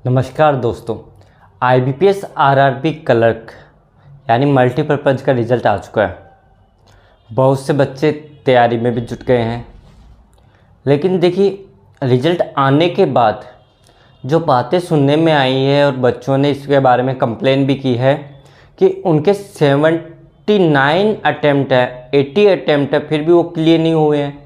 नमस्कार दोस्तों, IBPS RRB clerk यानी मल्टीपर्पज़ का रिज़ल्ट आ चुका है। बहुत से बच्चे तैयारी में भी जुट गए हैं, लेकिन देखिए रिज़ल्ट आने के बाद जो बातें सुनने में आई है और बच्चों ने इसके बारे में कंप्लेन भी की है कि उनके 79 अटैम्प्ट है, 80 अटैम्प्ट है, फिर भी वो क्लियर नहीं हुए हैं।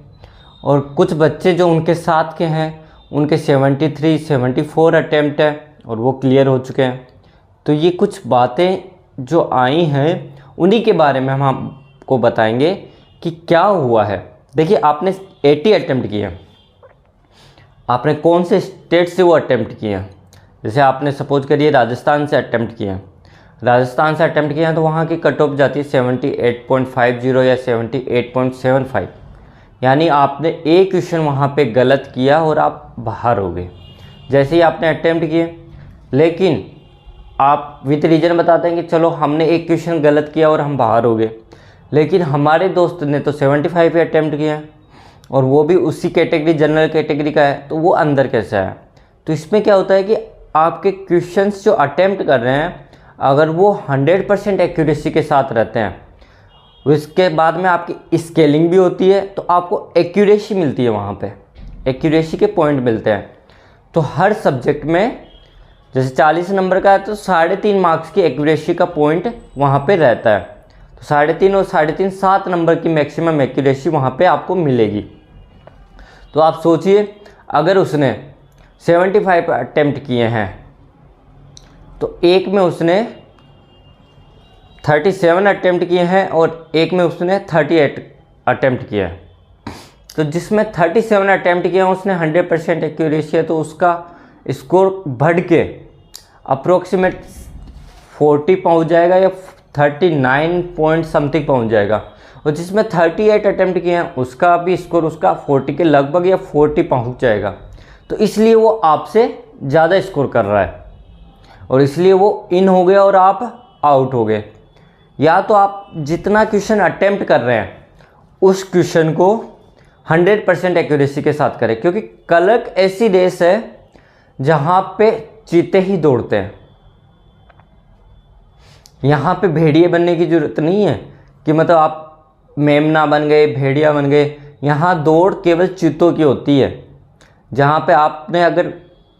और कुछ बच्चे जो उनके साथ के हैं उनके 73, 74 अटैम्प्ट है और वो क्लियर हो चुके हैं। तो ये कुछ बातें जो आई हैं उन्हीं के बारे में हम आपको बताएंगे कि क्या हुआ है। देखिए, आपने 80 अटैम्प्ट किए हैं, आपने कौन से स्टेट से वो अटैम्प्ट किए हैं। जैसे आपने सपोज करिए राजस्थान से अटैम्प्ट किए हैं, राजस्थान से अटैम्प्ट किए हैं तो वहाँ की कट ऑफ जाती है 78.50 या 78.75, यानी आपने एक क्वेश्चन वहाँ पे गलत किया और आप बाहर हो गए। जैसे ही आपने अटैम्प्ट किए, लेकिन आप विद रीजन बताते हैं कि चलो हमने एक क्वेश्चन गलत किया और हम बाहर हो गए, लेकिन हमारे दोस्त ने तो 75 पे अटैम्प्ट किया और वो भी उसी कैटेगरी जनरल कैटेगरी का है, तो वो अंदर कैसे आया। तो इसमें क्या होता है कि आपके क्वेश्चंस जो अटैम्प्ट कर रहे हैं अगर वो 100% एक्यूरेसी के साथ रहते हैं, उसके बाद में आपकी स्केलिंग भी होती है तो आपको एक्यूरेसी मिलती है, वहाँ पे एक्यूरेसी के पॉइंट मिलते हैं। तो हर सब्जेक्ट में जैसे 40 नंबर का है तो 3.5 मार्क्स की एक्यूरेसी का पॉइंट वहाँ पे रहता है। तो 3.5 और 3.5 7 नंबर की मैक्सिमम एक्यूरेसी वहाँ पे आपको मिलेगी। तो आप सोचिए, अगर उसने 75 अटैम्प्ट किए हैं तो एक में उसने 37 अटैम्प्ट किए हैं और एक में उसने 38 अटैम्प्ट किया है। तो जिसमें 37 अटैम्प्ट किया उसने 100% एक्यूरेसी है, तो उसका स्कोर बढ़ के अप्रोक्सीमेट 40 पहुंच जाएगा या 39 पॉइंट समथिंग पहुंच जाएगा। और जिसमें 38 अटैम्प्ट किए हैं उसका भी स्कोर उसका 40 के लगभग या 40 पहुंच जाएगा। तो इसलिए वो आपसे ज़्यादा स्कोर कर रहा है और इसलिए वो इन हो गया और आप आउट हो गए। या तो आप जितना क्वेश्चन अटेम्प्ट कर रहे हैं उस क्वेश्चन को 100% एक्यूरेसी के साथ करें, क्योंकि क्लर्क ऐसी रेस है जहाँ पे चीते ही दौड़ते हैं। यहाँ पे भेड़िए बनने की ज़रूरत नहीं है कि मतलब आप मेमना बन गए, भेड़िया बन गए। यहाँ दौड़ केवल चीतों की होती है, जहाँ पे आपने अगर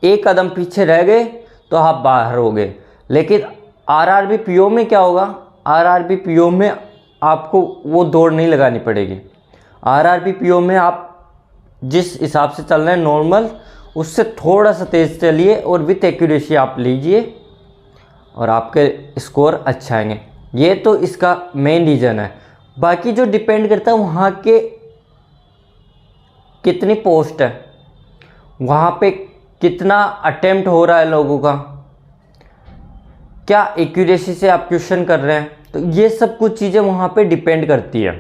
एक कदम पीछे रह गए तो आप बाहर हो गए। लेकिन RRB PO में क्या होगा, RRB PO में आपको वो दौड़ नहीं लगानी पड़ेगी। RRB PO में आप जिस हिसाब से चल रहे हैं नॉर्मल, उससे थोड़ा सा तेज़ चलिए और विथ एक्यूरेसी आप लीजिए और आपके स्कोर अच्छा आएंगे। ये तो इसका मेन रीज़न है। बाकी जो डिपेंड करता है वहाँ के कितनी पोस्ट है, वहाँ पे कितना अटेम्प्ट हो रहा है लोगों का, क्या एक्यूरेसी से आप क्वेश्चन कर रहे हैं, तो ये सब कुछ चीज़ें वहाँ पे डिपेंड करती है।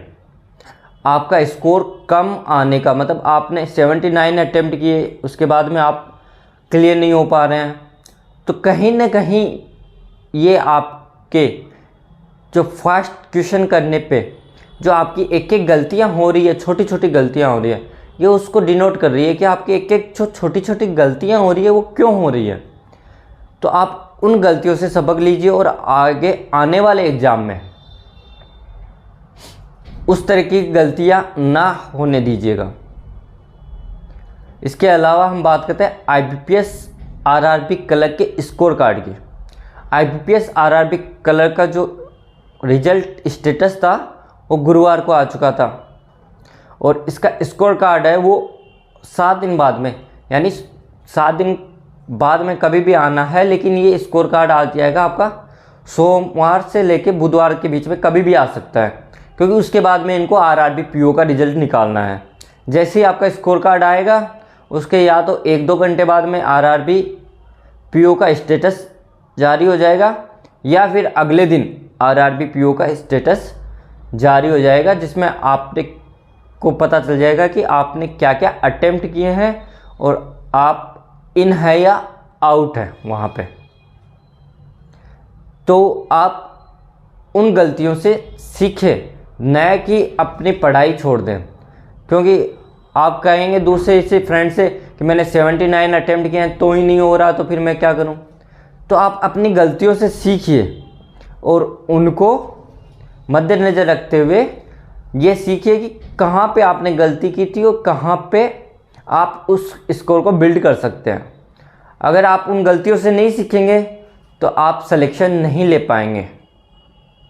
आपका स्कोर कम आने का मतलब आपने 79 अटेम्प्ट किए उसके बाद में आप क्लियर नहीं हो पा रहे हैं, तो कहीं ना कहीं ये आपके जो फर्स्ट क्वेश्चन करने पे जो आपकी एक एक गलतियाँ हो रही है, छोटी छोटी गलतियाँ हो रही है, ये उसको डिनोट कर रही है कि आपकी एक एक जो छोटी छोटी गलतियाँ हो रही है वो क्यों हो रही है। तो आप उन गलतियों से सबक लीजिए और आगे आने वाले एग्ज़ाम में उस तरह की गलतियां ना होने दीजिएगा। इसके अलावा हम बात करते हैं IBPS RRB क्लर्क के स्कोर कार्ड की। IBPS RRB क्लर्क का जो रिजल्ट स्टेटस था वो गुरुवार को आ चुका था और इसका स्कोर कार्ड है वो 7 दिन बाद में, यानी 7 दिन बाद में कभी भी आना है, लेकिन ये स्कोर कार्ड आ जाएगा आपका सोमवार से लेके बुधवार के बीच में कभी भी आ सकता है, क्योंकि उसके बाद में इनको RRB PO का रिजल्ट निकालना है। जैसे ही आपका स्कोर कार्ड आएगा उसके या तो 1-2 घंटे बाद में RRB PO का स्टेटस जारी हो जाएगा या फिर अगले दिन RRB PO का स्टेटस जारी हो जाएगा, जिसमें आपने को पता चल जाएगा कि आपने क्या क्या अटेम्प्ट किए हैं और आप इन है या आउट है वहाँ पे। तो आप उन गलतियों से सीखें, न कि अपनी पढ़ाई छोड़ दें। क्योंकि आप कहेंगे दूसरे से फ्रेंड से कि मैंने 79 अटैम्प्ट किए हैं तो ही नहीं हो रहा, तो फिर मैं क्या करूं। तो आप अपनी गलतियों से सीखिए और उनको मद्देनज़र रखते हुए ये सीखिए कि कहाँ पे आपने गलती की थी और कहाँ पे आप उस स्कोर को बिल्ड कर सकते हैं। अगर आप उन गलतियों से नहीं सीखेंगे तो आप सिलेक्शन नहीं ले पाएंगे।